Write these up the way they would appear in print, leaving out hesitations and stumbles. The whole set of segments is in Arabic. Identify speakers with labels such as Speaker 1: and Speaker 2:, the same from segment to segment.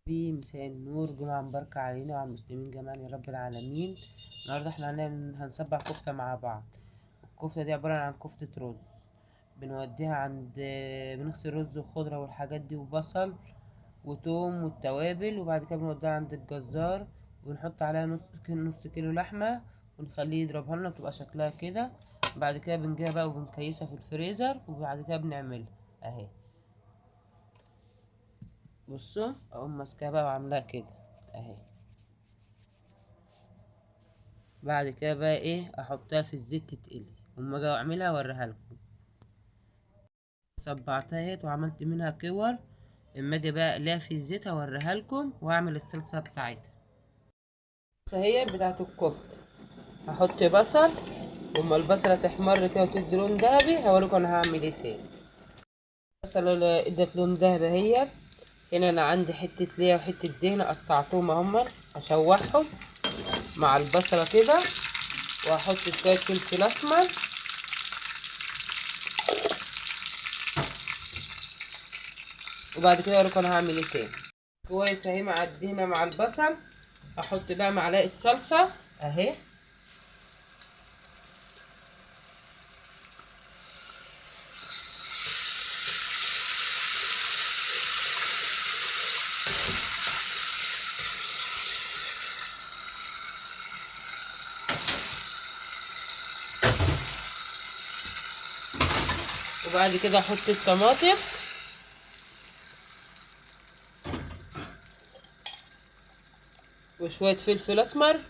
Speaker 1: في مساء النور، جمعة مباركة علينا وعلى المسلمين جميعا يا رب العالمين. النهاردة احنا هنسبح كفتة مع بعض. الكفتة دي عبارة عن كفتة رز. بنوديها عند بنغسل رز وخضرة والحاجات دي وبصل وتوم والتوابل، وبعد كده بنوديها عند الجزار ونحط عليها نص كيلو لحمة ونخليه يضربها لنا وتبقى شكلها كده. بعد كده بنجيبها بقى وبنكيسها في الفريزر، وبعد كده بنعملها اهي. بصوا اقوم ماسكاها بقى وعاملاها كده اهي. بعد كده بقى ايه، احطها في الزيت تتقلي، وأما اجي اعملها اوريها لكم. صبعتها اهيت وعملت منها كور. اما اجي بقى اقليها في الزيت اوريها لكم واعمل الصلصه بتاعتها. هي بتاعت الكفته. هحط بصل، وأما البصله تحمر كده وتدي لون دهبي هوريكم انا هعمل ايه تاني. البصله اللي ادت لون دهبي اهيت. هنا انا عندي حته ليا وحته دهنه قطعتهم اهما، اشوحهم مع البصله كده، واحط شويه فلفل اسمر، وبعد كده اوريكم انا هعمل ايه تاني. كويس اهي مع الدهنه مع البصل. احط بقى معلقه صلصه اهي. وبعد كده احط الطماطم وشويه فلفل اسمر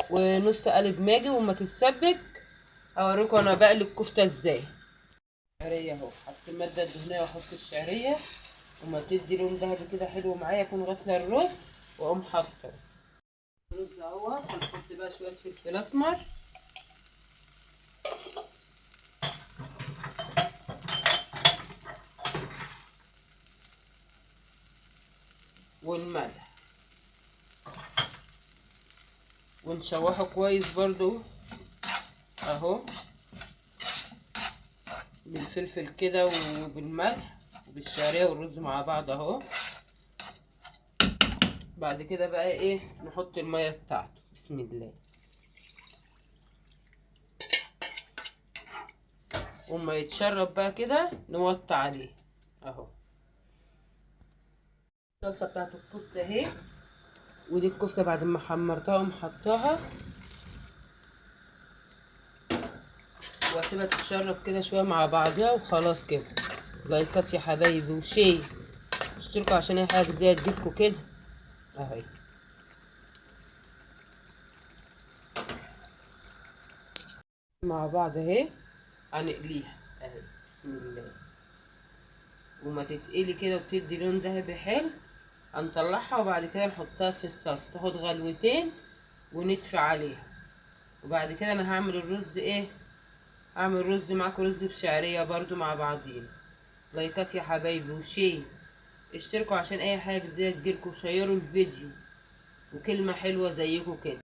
Speaker 1: ونص قلب ماجي. وما تتسبك اوريكم انا بقلي الكفته ازاي. الشعريه اهو، حط الماده الدهنيه واحط الشعريه، وما تدي لون دهبي كده حلو معايا اكون غاسله الرز، واقوم حاطه الرز اهوت. هنحط بقى شويه فلفل اسمر والملح، ونشوحه كويس برضو اهو بالفلفل كده وبالملح وبالشعريه والرز مع بعض اهو. بعد كده بقى ايه، نحط الميه بتاعته. بسم الله. وما يتشرب بقى كده نوطي عليه اهو. الصلصه بتاعت الكفته اهي. ودي الكفته بعد ما حمرتها ومحطاها، واسيبها تتشرب كده شويه مع بعضها وخلاص كده. لايكات يا حبايبي وشير، اشتركوا عشان اي حاجه جديده تجيلكوا كده اهي مع بعض اهي. هنقليها اهي. بسم الله. وما تتقلي كده وتدي لون ذهبي حلو، هنطلعها وبعد كده نحطها في الصلصه تاخد غلوتين ونطفي عليها. وبعد كده انا هعمل الرز ايه، هعمل رز معاكم، رز بشعريه برضو مع بعضين. لايكات يا حبايبي وشير، اشتركوا عشان اي حاجه جديده تجيلكوا، شيروا الفيديو، وكلمه حلوه زيكم كده.